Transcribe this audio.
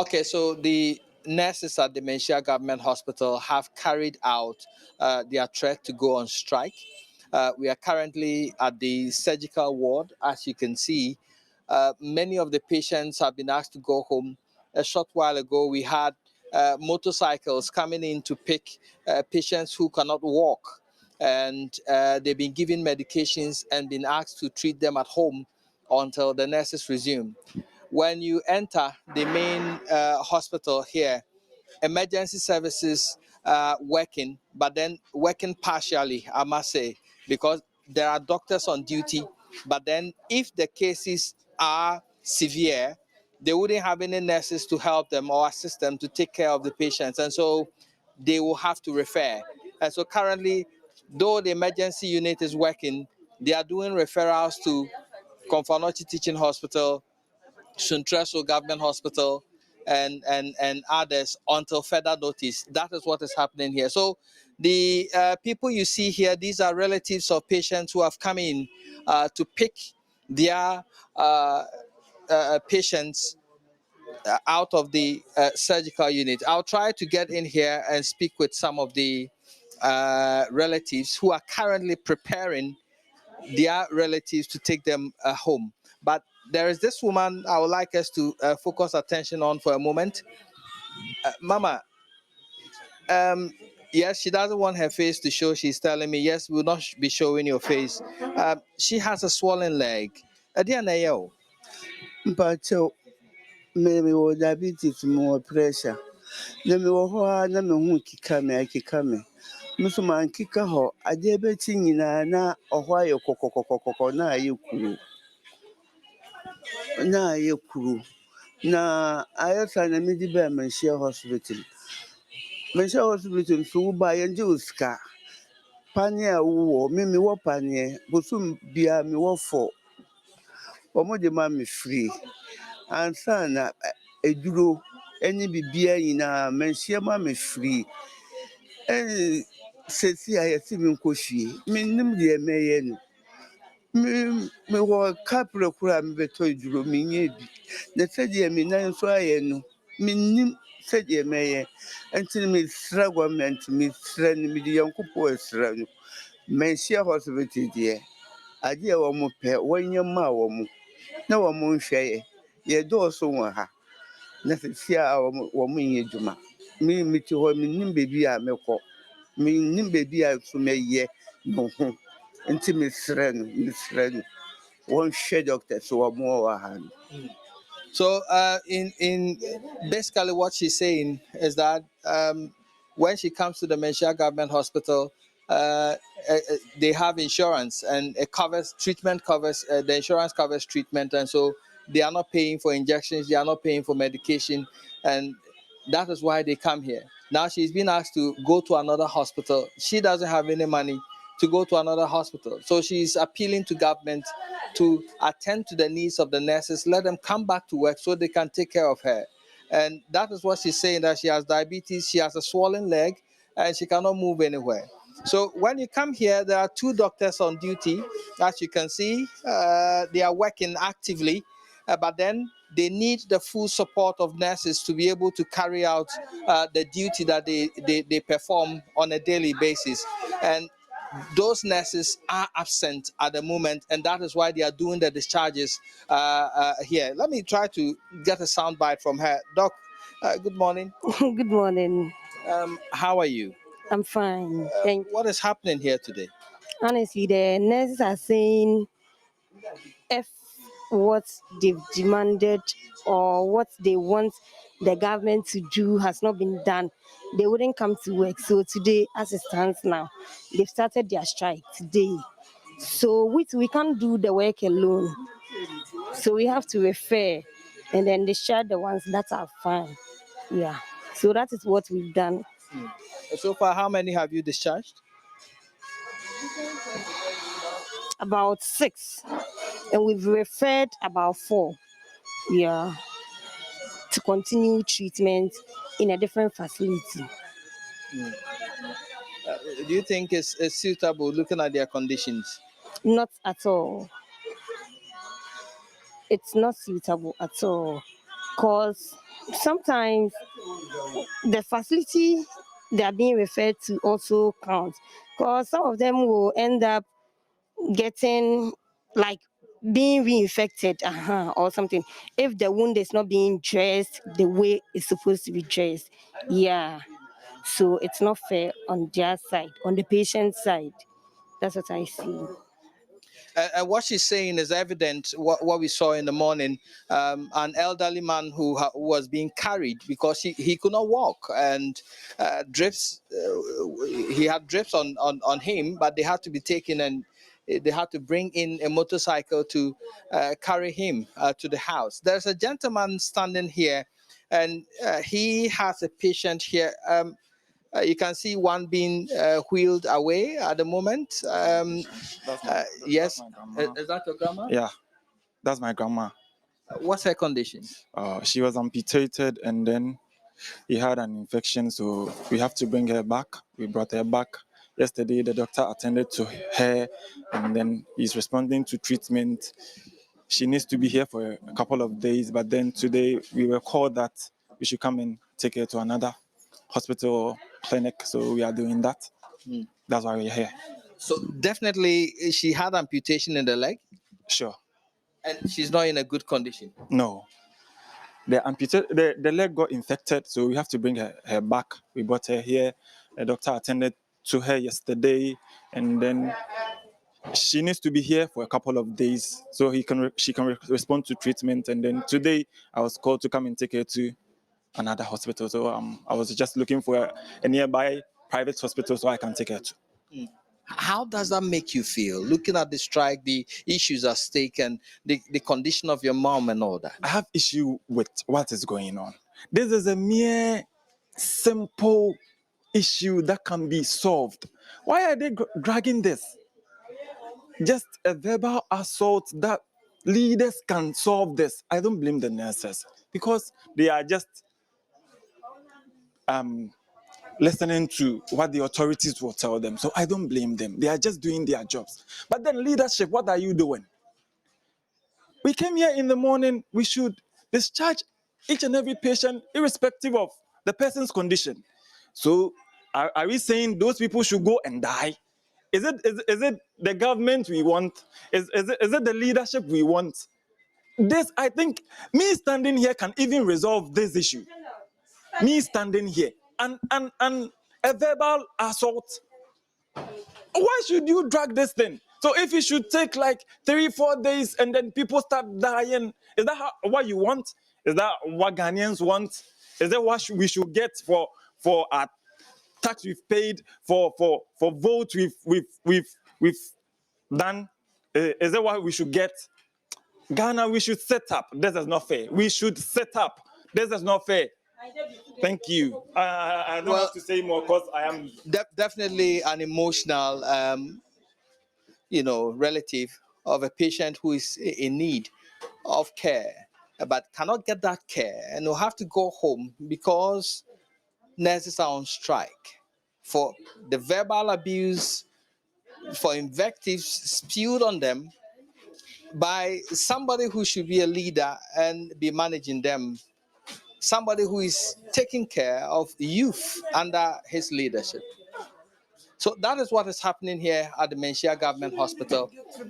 Okay, so the nurses at the Manhyia Government Hospital have carried out their threat to go on strike. We are currently at the surgical ward. As you can see, many of the patients have been asked to go home. A short while ago, we had motorcycles coming in to pick patients who cannot walk, and they've been given medications and been asked to treat them at home until the nurses resume. When you enter the main hospital here, emergency services working, but then working partially, I must say, because there are doctors on duty. But then, if the cases are severe, they wouldn't have any nurses to help them or assist them to take care of the patients, and so they will have to refer. And so, currently, though the emergency unit is working, they are doing referrals to Komfanochi Teaching Hospital, Suntreso Government Hospital, and others until further notice. That is what is happening here. So the people you see here, these are relatives of patients who have come in to pick their patients out of the surgical unit. I'll try to get in here and speak with some of the relatives who are currently preparing their relatives to take them home. But there is this woman I would like us to focus attention on for a moment. Mama, yes, she doesn't want her face to show. She's telling me, yes, we'll not be showing your face. She has a swollen leg. Adiana, Mpacho me wo diabetes mo pressure. Na me wo ho a na me hu kika me. Muso man kika ho ade beti nyina na oho aye kokokokokoko na aye kuru. Na aye kuru. Na ayesa na me di be Manhyia hospital. Manhyia hospital so ba ye nje usika. Panye a wo me wo panye bosum bia me wo fo. Omo de ma me free. Ansa na eduro any bibia nyina Manhyia ma me free. Sesi a yɛsi me nkɔ fie mennim deɛ mɛyɛ no mewɔ kapra kora mebɛtɔ aduro menyɛ bi na sɛdeɛ me nan nso ayɛ no mennim sɛdeɛ mɛyɛ nti no mesrɛ gɔmɛnt mesrɛ no mede Nyankopɔn asrɛ no Manhyia hospital deɛ adeɛ wɔ mo pɛ wɔnyɛ ma wɔ mo na wɔ mo nhwɛ yɛdɔɔso wɔ ha na sesi a wɔ mo nyɛ adwuma mete hɔ mennim baabi a mɛkɔ mennim baabi a so mɛyɛ no ho nti mesrɛ no wɔnhwɛ doctor so wɔ mo wɔ ha no. So, in basically what she's saying is that when she comes to the Manhyia Government Hospital, they have insurance and it covers treatment, covers the insurance covers treatment, and so they are not paying for injections, they are not paying for medication, and that is why they come here. Now she's been asked to go to another hospital. She doesn't have any money to go to another hospital. So she's appealing to government to attend to the needs of the nurses, let them come back to work so they can take care of her. And that is what she's saying, that she has diabetes, she has a swollen leg, and she cannot move anywhere. So when you come here, there are two doctors on duty. As you can see, they are working actively, but then they need the full support of nurses to be able to carry out the duty that they perform on a daily basis. And those nurses are absent at the moment, and that is why they are doing the discharges here. Let me try to get a soundbite from her. Doc, good morning. Good morning. How are you? I'm fine. Thank you. What is happening here today? Honestly, the nurses are saying if what they've demanded or what they want the government to do has not been done, they wouldn't come to work. So today, as it stands now, they've started their strike today. So we can't do the work alone. So we have to refer and then discharge the ones that are fine. Yeah. So that is what we've done. So far, how many have you discharged? About 6, and we've referred about 4. Yeah, to continue treatment in a different facility. Do you think it's suitable looking at their conditions? Not at all. It's not suitable at all, cause sometimes the facility they are being referred to also counts, because some of them will end up getting like being reinfected, or something, if the wound is not being dressed the way it's supposed to be dressed. Yeah, so it's not fair on their side, on the patient side. That's what I see. And what she's saying is evident. What we saw in the morning, an elderly man who was being carried because he could not walk, and drips. He had drips on him, but they had to be taken, and they had to bring in a motorcycle to carry him to the house. There's a gentleman standing here, and he has a patient here. You can see one being wheeled away at the moment. Yes. Is that your grandma? Yeah, that's my grandma. What's her condition? She was amputated and then he had an infection, so we have to bring her back. We brought her back. Yesterday, the doctor attended to her and then he's responding to treatment. She needs to be here for a couple of days, but then today we were called that we should come and take her to another hospital or clinic, so we are doing that. That's why we're here. So definitely she had amputation in the leg, Sure. and she's not in a good condition. No. The leg got infected, so we have to bring her back. We brought her here. The doctor attended to her yesterday, and then she needs to be here for a couple of days so she can respond to treatment. And then today I was called to come and take her to another hospital. So I was just looking for a nearby private hospital so I can take her to. How does that make you feel, looking at the strike, the issues at stake, and the condition of your mom and all that? I have issue with what is going on. This is a mere simple issue that can be solved. Why are they dragging this? Just a verbal assault that leaders can solve this. I don't blame the nurses because they are just listening to what the authorities will tell them. So I don't blame them. They are just doing their jobs. But then leadership, what are you doing? We came here in the morning, we should discharge each and every patient irrespective of the person's condition. So are we saying those people should go and die? Is it the government we want? Is it the leadership we want? This, I think, me standing here can even resolve this issue. Me standing here and a verbal assault. Why should you drag this thing? So if it should take like 3-4 days and then people start dying, is that what you want? Is that what Ghanaians want? Is that what we should get for our tax we've paid, for votes we've done? Is that what we should get? Ghana, we should set up. This is not fair. We should set up. This is not fair. Thank you. I don't have to say more because I am Definitely an emotional, relative of a patient who is in need of care, but cannot get that care, and will have to go home because nurses are on strike for the verbal abuse, for invectives spewed on them by somebody who should be a leader and be managing them, somebody who is taking care of youth under his leadership. So that is what is happening here at the Manhyia Government Hospital.